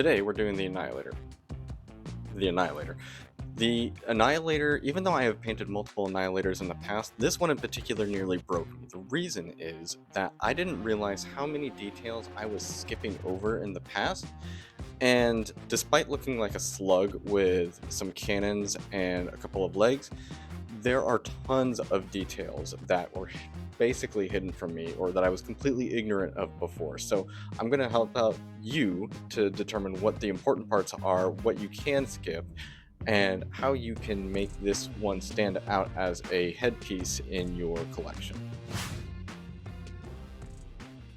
Today we're doing the Annihilator. The Annihilator. The Annihilator, even though I have painted multiple Annihilators in the past, this one in particular nearly broke me. The reason is that I didn't realize how many details I was skipping over in the past, and despite looking like a slug with some cannons and a couple of legs, there are tons of details that were basically hidden from me or that I was completely ignorant of before. So I'm going to help out you to determine what the important parts are, what you can skip, and how you can make this one stand out as a headpiece in your collection.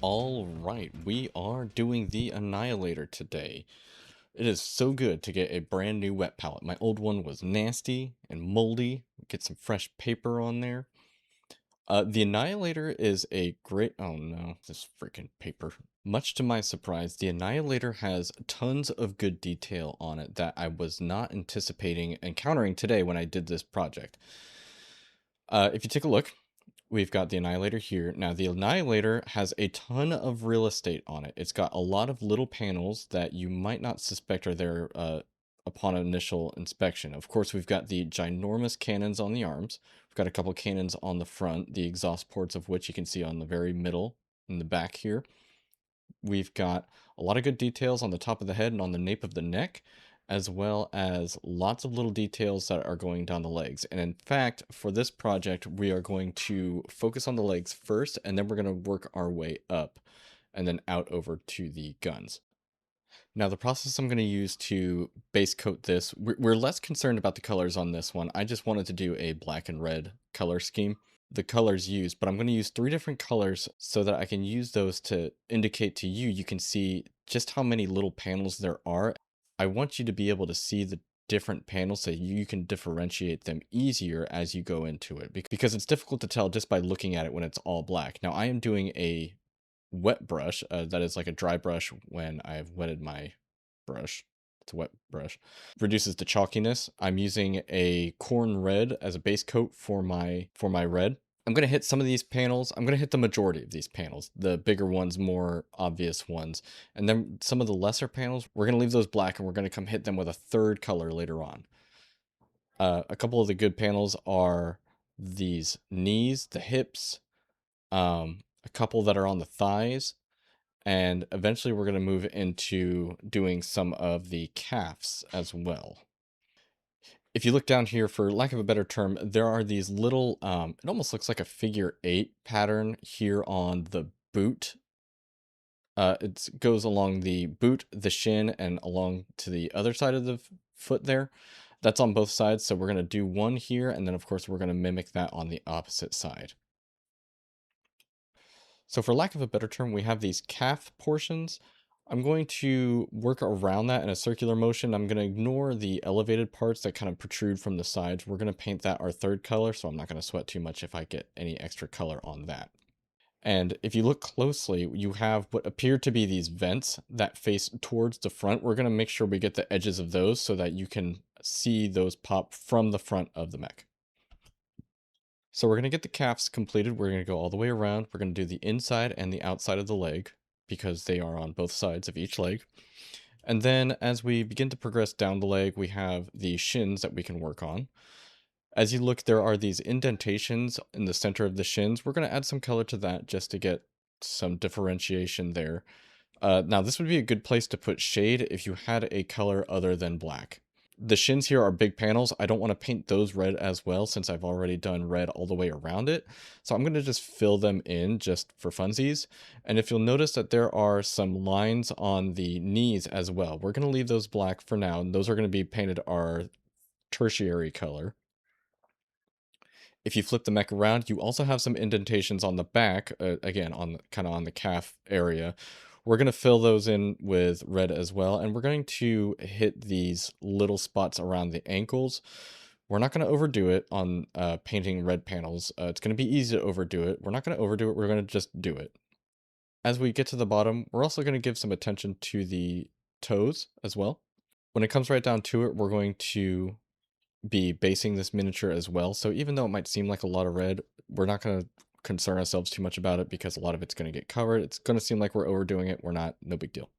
All right, we are doing the Annihilator today. It is so good to get a brand new wet palette. My old one was nasty and moldy. Get some fresh paper on there. The Annihilator is a great... Oh no, this freaking paper. Much to my surprise, the Annihilator has tons of good detail on it that I was not anticipating encountering today when I did this project. If you take a look, we've got the Annihilator here. Now, the Annihilator has a ton of real estate on it. It's got a lot of little panels that you might not suspect are there upon initial inspection. Of course, we've got the ginormous cannons on the arms. We've got a couple cannons on the front, the exhaust ports of which you can see on the very middle in the back here. We've got a lot of good details on the top of the head and on the nape of the neck, as well as lots of little details that are going down the legs. And in fact, for this project, we are going to focus on the legs first, and then we're going to work our way up and then out over to the guns. Now, the process I'm going to use to base coat this, we're less concerned about the colors on this one. I just wanted to do a black and red color scheme. The colors used, but I'm going to use 3 different colors so that I can use those to indicate to you, you can see just how many little panels there are. I want you to be able to see the different panels so you can differentiate them easier as you go into it, because it's difficult to tell just by looking at it when it's all black. Now, I am doing a wet brush, that is like a dry brush when I've wetted my brush. It's a wet brush. Reduces the chalkiness. I'm using a corn red as a base coat for my red. I'm going to hit some of these panels. I'm going to hit the majority of these panels, the bigger ones, more obvious ones. And then some of the lesser panels, we're going to leave those black and we're going to come hit them with a third color later on. A couple of the good panels are these knees, the hips, a couple that are on the thighs, and eventually we're going to move into doing some of the calves as well. If you look down here, for lack of a better term, there are these little, it almost looks like a figure 8 pattern here on the boot. It goes along the boot, the shin, and along to the other side of the foot there. That's on both sides, so we're going to do one here, and then of course we're going to mimic that on the opposite side. So for lack of a better term, we have these calf portions. I'm going to work around that in a circular motion. I'm going to ignore the elevated parts that kind of protrude from the sides. We're going to paint that our third color, so I'm not going to sweat too much if I get any extra color on that. And if you look closely, you have what appear to be these vents that face towards the front. We're going to make sure we get the edges of those so that you can see those pop from the front of the mech. So we're going to get the calves completed. We're going to go all the way around. We're going to do the inside and the outside of the leg because they are on both sides of each leg. And then as we begin to progress down the leg, we have the shins that we can work on. As you look, there are these indentations in the center of the shins. We're going to add some color to that just to get some differentiation there. Now, this would be a good place to put shade if you had a color other than black. The shins here are big panels. I don't want to paint those red as well since I've already done red all the way around it. So I'm going to just fill them in just for funsies. And if you'll notice that there are some lines on the knees as well, we're going to leave those black for now. And those are going to be painted our tertiary color. If you flip the mech around, you also have some indentations on the back, again, on kind of on the calf area. We're going to fill those in with red as well, and we're going to hit these little spots around the ankles. We're not going to overdo it on painting red panels. It's going to be easy to overdo it. We're not going to overdo it. We're going to just do it. As we get to the bottom, we're also going to give some attention to the toes as well. When it comes right down to it, we're going to be basing this miniature as well. So even though it might seem like a lot of red, we're not going to concern ourselves too much about it because a lot of it's going to get covered. It's going to seem like we're overdoing it. We're not. No big deal.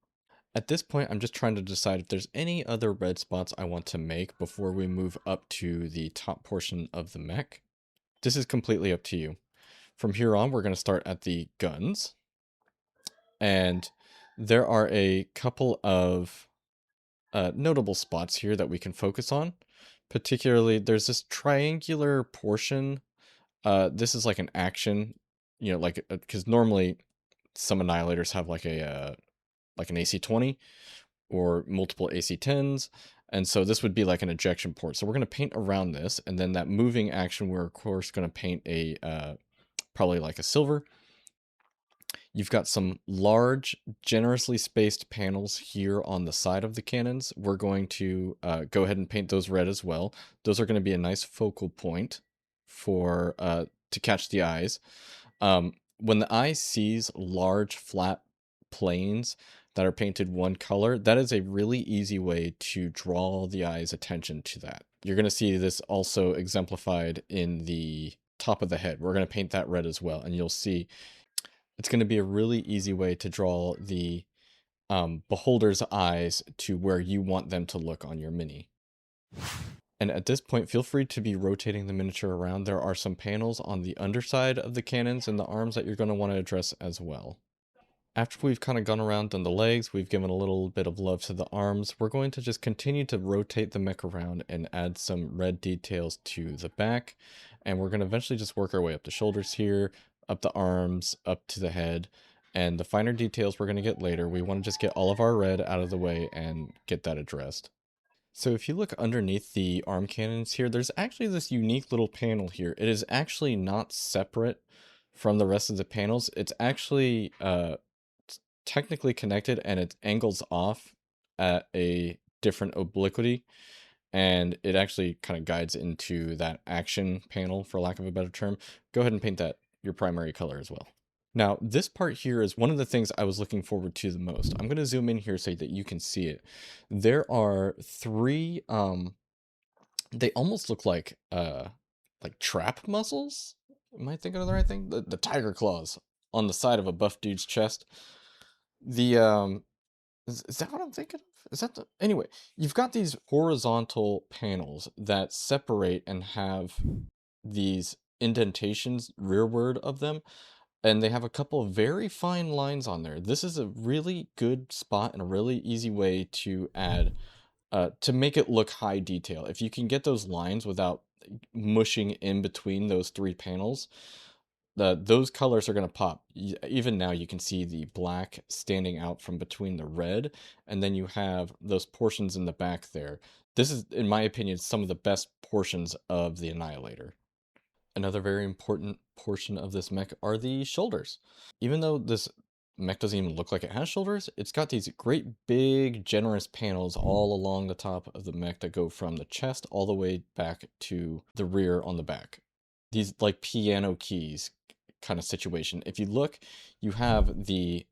At this point, I'm just trying to decide if there's any other red spots I want to make before we move up to the top portion of the mech. This is completely up to you. From here on, we're going to start at the guns. And there are a couple of notable spots here that we can focus on. Particularly, there's this triangular portion. This is like an action, like, because normally some annihilators have like an AC-20 or multiple AC-10s, and so this would be like an ejection port. So we're going to paint around this, and then that moving action, we're of course going to paint a probably like a silver. You've got some large, generously spaced panels here on the side of the cannons. We're going to go ahead and paint those red as well. Those are going to be a nice focal point for to catch the eyes. When the eye sees large, flat planes that are painted one color, that is a really easy way to draw the eye's attention to that. You're going to see this also exemplified in the top of the head. We're going to paint that red as well, and you'll see it's going to be a really easy way to draw the beholder's eyes to where you want them to look on your mini. And at this point, feel free to be rotating the miniature around. There are some panels on the underside of the cannons and the arms that you're going to want to address as well. After we've kind of gone around on the legs, we've given a little bit of love to the arms, we're going to just continue to rotate the mech around and add some red details to the back. And we're going to eventually just work our way up the shoulders here, up the arms, up to the head. And the finer details we're going to get later. We want to just get all of our red out of the way and get that addressed. So if you look underneath the arm cannons here, there's actually this unique little panel here. It is actually not separate from the rest of the panels. It's actually technically connected, and it angles off at a different obliquity, and it actually kind of guides into that action panel, for lack of a better term. Go ahead and paint that your primary color as well. Now, this part here is one of the things I was looking forward to the most. I'm going to zoom in here so that you can see it. There are three, they almost look like trap muscles. Am I thinking of the right thing? The tiger claws on the side of a buff dude's chest. The, is that what I'm thinking of? Is that the, anyway, you've got these horizontal panels that separate and have these indentations rearward of them, and they have a couple of very fine lines on there. This is a really good spot and a really easy way to add, to make it look high detail. If you can get those lines without mushing in between those three panels, those colors are going to pop. Even now you can see the black standing out from between the red, and then you have those portions in the back there. This is, in my opinion, some of the best portions of the Annihilator. Another very important portion of this mech are the shoulders. Even though this mech doesn't even look like it has shoulders, it's got these great big generous panels all along the top of the mech that go from the chest all the way back to the rear on the back. These like piano keys kind of situation. If you look, you have the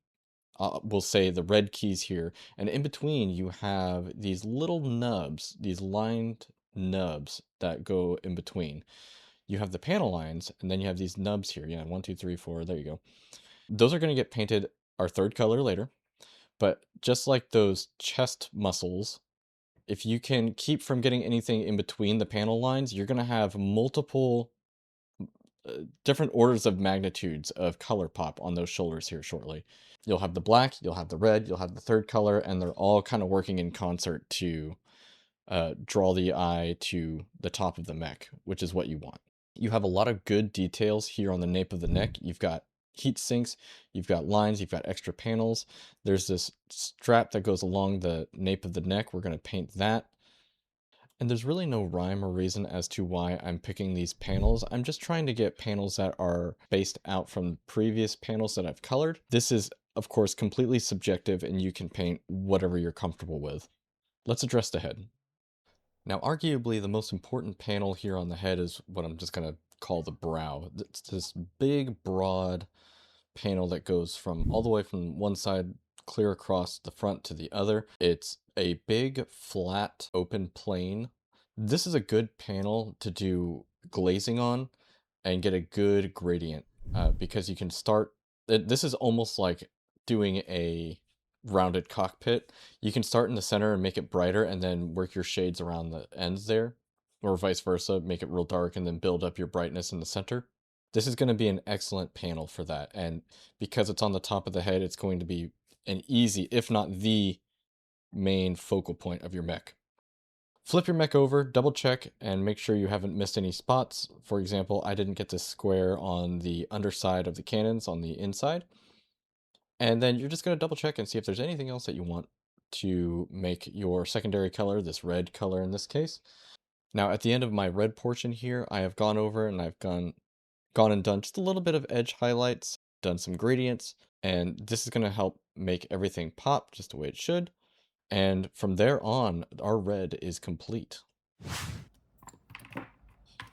we'll say the red keys here, and in between you have these little nubs, these lined nubs that go in between. You have the panel lines, and then you have these nubs here. Yeah, 1, 2, 3, 4. There you go. Those are going to get painted our third color later. But just like those chest muscles, if you can keep from getting anything in between the panel lines, you're going to have multiple different orders of magnitudes of color pop on those shoulders here shortly. You'll have the black, you'll have the red, you'll have the third color, and they're all kind of working in concert to draw the eye to the top of the mech, which is what you want. You have a lot of good details here on the nape of the neck. You've got heat sinks, you've got lines, you've got extra panels. There's this strap that goes along the nape of the neck. We're going to paint that. And there's really no rhyme or reason as to why I'm picking these panels. I'm just trying to get panels that are spaced out from previous panels that I've colored. This is, of course, completely subjective, and you can paint whatever you're comfortable with. Let's address the head. Now, arguably, the most important panel here on the head is what I'm just going to call the brow. It's this big, broad panel that goes from all the way from one side clear across the front to the other. It's a big, flat, open plane. This is a good panel to do glazing on and get a good gradient, because you can start. This is almost like doing a rounded cockpit, you can start in the center and make it brighter and then work your shades around the ends there, or vice versa, make it real dark and then build up your brightness in the center. This is going to be an excellent panel for that, and because it's on the top of the head, it's going to be an easy, if not the main focal point of your mech. Flip your mech over, double check, and make sure you haven't missed any spots. For example, I didn't get this square on the underside of the cannons on the inside. And then you're just going to double check and see if there's anything else that you want to make your secondary color, this red color in this case. Now at the end of my red portion here, I have gone over and I've gone and done just a little bit of edge highlights, done some gradients, and this is going to help make everything pop just the way it should. And from there on, our red is complete.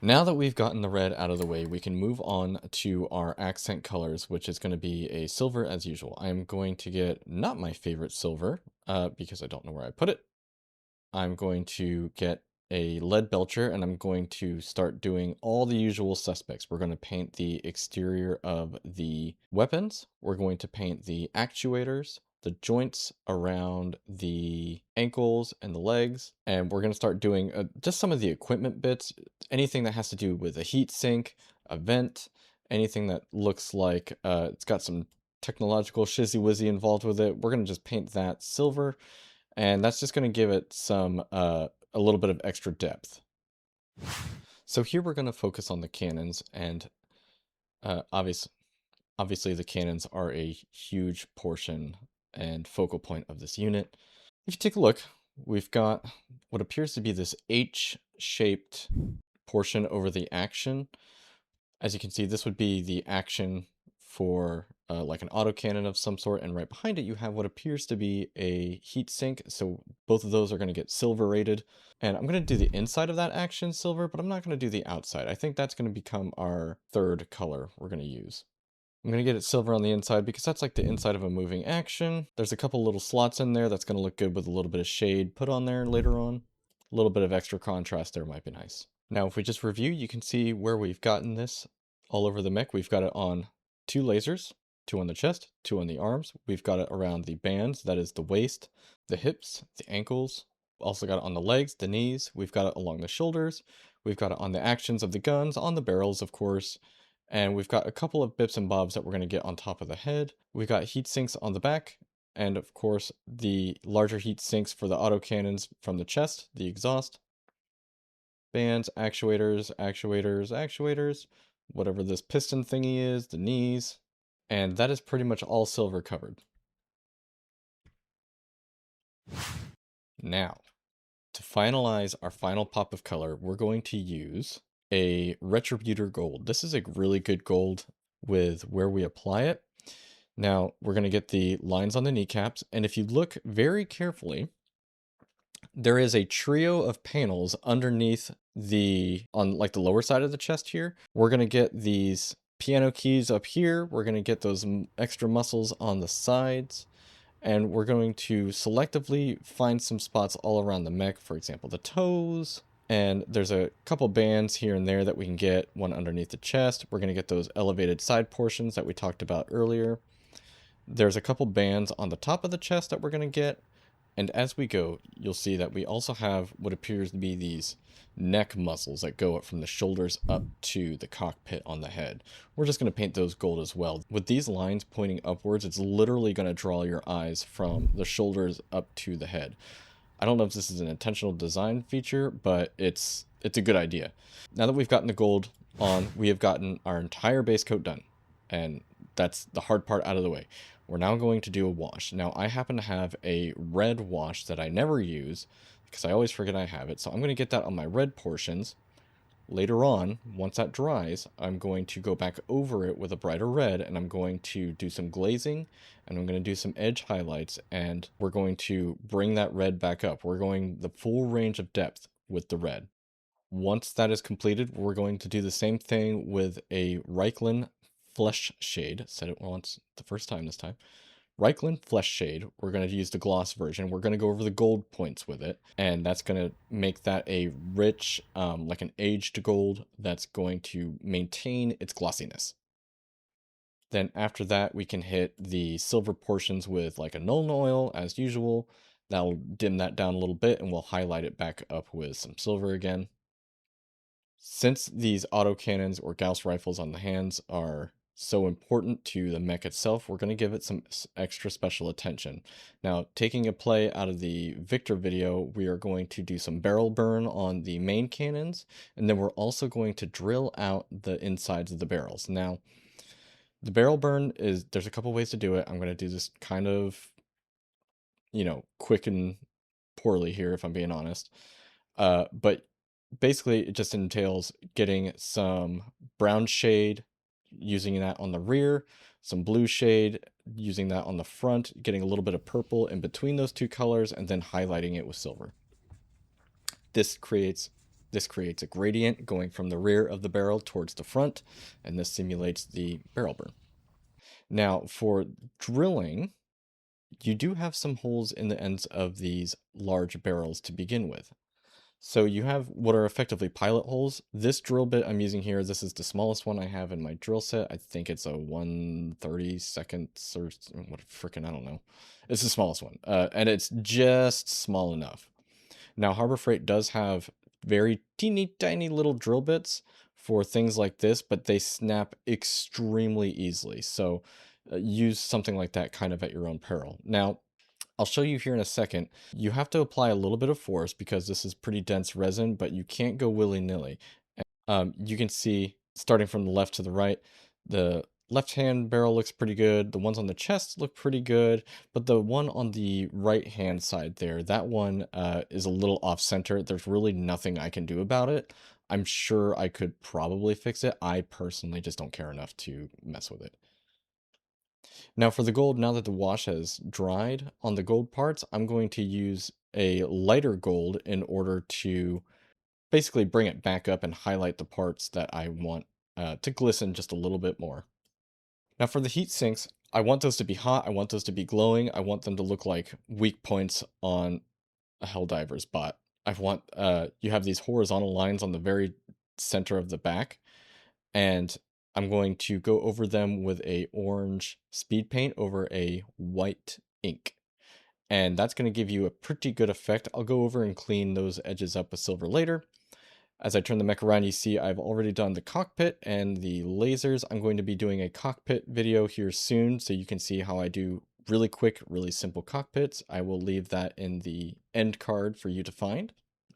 Now that we've gotten the red out of the way, we can move on to our accent colors, which is going to be a silver as usual. I'm going to get not my favorite silver, because I don't know where I put it. I'm going to get a lead belcher, and I'm going to start doing all the usual suspects. We're going to paint the exterior of the weapons. We're going to paint the actuators, the joints around the ankles and the legs, and we're going to start doing just some of the equipment bits, anything that has to do with a heat sink, a vent, anything that looks like it's got some technological shizzy wizzy involved with it. We're going to just paint that silver, and that's just going to give it some a little bit of extra depth. So here we're going to focus on the cannons, and obviously the cannons are a huge portion and focal point of this unit. If you take a look, we've got what appears to be this H-shaped portion over the action. As you can see, this would be the action for like an autocannon of some sort, and right behind it you have what appears to be a heat sink, so both of those are going to get silver rated. And I'm going to do the inside of that action silver, but I'm not going to do the outside. I think that's going to become our third color we're going to use. I'm going to get it silver on the inside because that's like the inside of a moving action. There's a couple little slots in there that's going to look good with a little bit of shade put on there later on. A little bit of extra contrast there might be nice. Now, if we just review, you can see where we've gotten this all over the mech. We've got it on 2 lasers, 2 on the chest, 2 on the arms. We've got it around the bands, that is the waist, the hips, the ankles. Also got it on the legs, the knees. We've got it along the shoulders. We've got it on the actions of the guns, on the barrels, of course. And we've got a couple of bips and bobs that we're going to get on top of the head. We've got heat sinks on the back. And of course, the larger heat sinks for the autocannons from the chest, the exhaust. Bands, actuators, whatever this piston thingy is, the knees. And that is pretty much all silver covered. Now, to finalize our final pop of color, we're going to use a Retributor Gold. This is a really good gold with where we apply it. Now, we're going to get the lines on the kneecaps, and if you look very carefully, there is a trio of panels underneath on like the lower side of the chest here. We're going to get these piano keys up here. We're going to get those extra muscles on the sides. And we're going to selectively find some spots all around the mech, for example, the toes. And there's a couple bands here and there that we can get, one underneath the chest. We're going to get those elevated side portions that we talked about earlier. There's a couple bands on the top of the chest that we're going to get. And as we go, you'll see that we also have what appears to be these neck muscles that go up from the shoulders up to the cockpit on the head. We're just going to paint those gold as well. With these lines pointing upwards, it's literally going to draw your eyes from the shoulders up to the head. I don't know if this is an intentional design feature, but it's a good idea. Now that we've gotten the gold on, we have gotten our entire base coat done. And that's the hard part out of the way. We're now going to do a wash. Now, I happen to have a red wash that I never use because I always forget I have it. So I'm going to get that on my red portions. Later on, once that dries, I'm going to go back over it with a brighter red, and I'm going to do some glazing, and I'm going to do some edge highlights, and we're going to bring that red back up. We're going the full range of depth with the red. Once that is completed, we're going to do the same thing with a Reikland Flesh Shade. Said it once the first time this time. Reikland Flesh Shade. We're going to use the gloss version. We're going to go over the gold points with it. And that's going to make that a rich, like an aged gold that's going to maintain its glossiness. Then after that, we can hit the silver portions with like a Nuln Oil as usual. That'll dim that down a little bit and we'll highlight it back up with some silver again. Since these autocannons or Gauss rifles on the hands are so important to the mech itself, we're going to give it some extra special attention. Now, taking a play out of the Victor video, we are going to do some barrel burn on the main cannons, and then we're also going to drill out the insides of the barrels. Now, the barrel burn is, there's a couple ways to do it. I'm going to do this kind of, quick and poorly here, if I'm being honest. But basically, it just entails getting some brown shade, using that on the rear, some blue shade, using that on the front, getting a little bit of purple in between those two colors, and then highlighting it with silver. This creates a gradient going from the rear of the barrel towards the front, and this simulates the barrel burn. Now, for drilling, you do have some holes in the ends of these large barrels to begin with. So you have what are effectively pilot holes. This drill bit I'm using here, this is the smallest one I have in my drill set. I think it's a 1/32 or what freaking, I don't know. It's the smallest one. And it's just small enough. Now, Harbor Freight does have very teeny tiny little drill bits for things like this, but they snap extremely easily. So use something like that kind of at your own peril. Now, I'll show you here in a second. You have to apply a little bit of force because this is pretty dense resin, but you can't go willy-nilly. You can see, starting from the left to the right, the left-hand barrel looks pretty good. The ones on the chest look pretty good, but the one on the right-hand side there, that one is a little off-center. There's really nothing I can do about it. I'm sure I could probably fix it. I personally just don't care enough to mess with it. Now for the gold, now that the wash has dried on the gold parts, I'm going to use a lighter gold in order to basically bring it back up and highlight the parts that I want to glisten just a little bit more. Now for the heat sinks, I want those to be hot, I want those to be glowing, I want them to look like weak points on a Helldiver's bot. You have these horizontal lines on the very center of the back, and I'm going to go over them with a orange speed paint over a white ink. And that's going to give you a pretty good effect. I'll go over and clean those edges up with silver later. As I turn the mech around, you see I've already done the cockpit and the lasers. I'm going to be doing a cockpit video here soon, so you can see how I do really quick, really simple cockpits. I will leave that in the end card for you to find.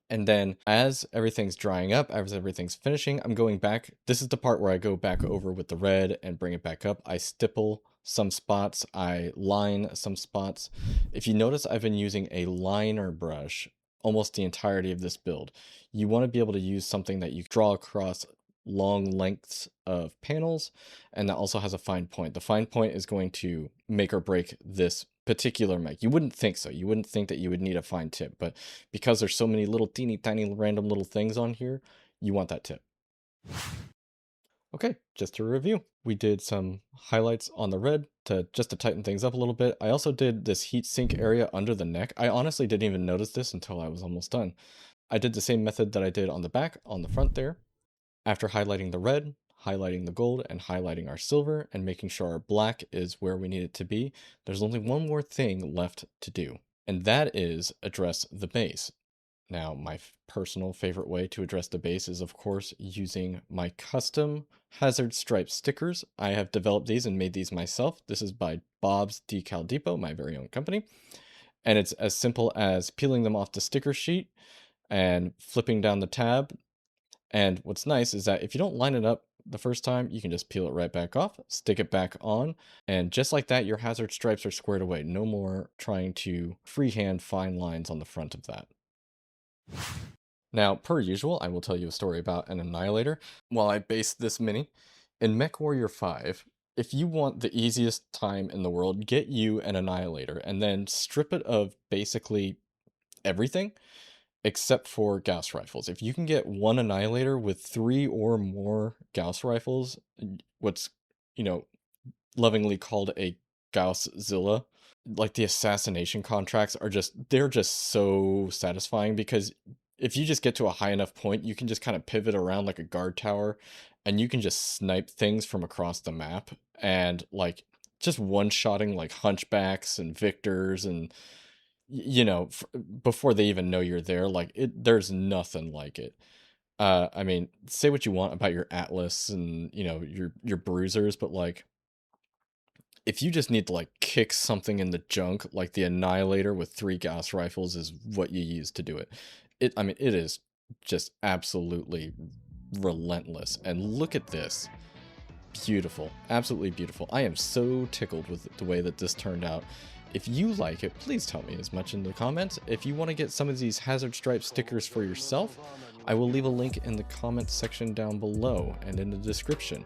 And then as everything's drying up, as everything's finishing, I'm going back. This is the part where I go back over with the red and bring it back up. I stipple some spots, I line some spots. If you notice, I've been using a liner brush almost the entirety of this build. You want to be able to use something that you draw across long lengths of panels, and that also has a fine point. The fine point is going to make or break this particular mech. You wouldn't think so. You wouldn't think that you would need a fine tip, but because there's so many little teeny tiny random little things on here, you want that tip. Okay, just to review, we did some highlights on the red just to tighten things up a little bit. I also did this heat sink area under the neck. I honestly didn't even notice this until I was almost done. I did the same method that I did on the back, on the front there. After highlighting the red, highlighting the gold, and highlighting our silver, and making sure our black is where we need it to be, there's only one more thing left to do, and that is address the base. Now, my personal favorite way to address the base is, of course, using my custom hazard stripe stickers. I have developed these and made these myself. This is by Bob's Decal Depot, my very own company. And it's as simple as peeling them off the sticker sheet and flipping down the tab. And what's nice is that if you don't line it up the first time, you can just peel it right back off, stick it back on, and just like that, your hazard stripes are squared away. No more trying to freehand fine lines on the front of that. Now, per usual, I will tell you a story about an Annihilator. While I based this mini, in MechWarrior 5, if you want the easiest time in the world, get you an Annihilator and then strip it of basically everything except for Gauss rifles. If you can get one Annihilator with 3 or more Gauss rifles, what's, lovingly called a Gausszilla, like the assassination contracts they're just so satisfying because if you just get to a high enough point, you can just kind of pivot around like a guard tower and you can just snipe things from across the map, and like just one-shotting like hunchbacks and victors, and you know, before they even know you're there, like there's nothing like it. I mean, say what you want about your Atlas and, you know, your bruisers, but like if you just need to like kick something in the junk, like the Annihilator with 3 gas rifles is what you use to do it. I mean, it is just absolutely relentless. And look at this. Beautiful. Absolutely beautiful. I am so tickled with the way that this turned out. If you like it, please tell me as much in the comments. If you want to get some of these Hazard Stripe stickers for yourself, I will leave a link in the comments section down below and in the description.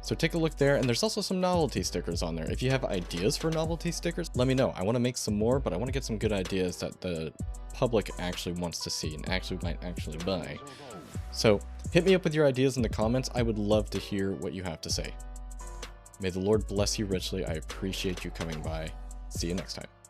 So take a look there, and there's also some novelty stickers on there. If you have ideas for novelty stickers, let me know. I want to make some more, but I want to get some good ideas that the public actually wants to see and actually might actually buy. So hit me up with your ideas in the comments. I would love to hear what you have to say. May the Lord bless you richly. I appreciate you coming by. See you next time.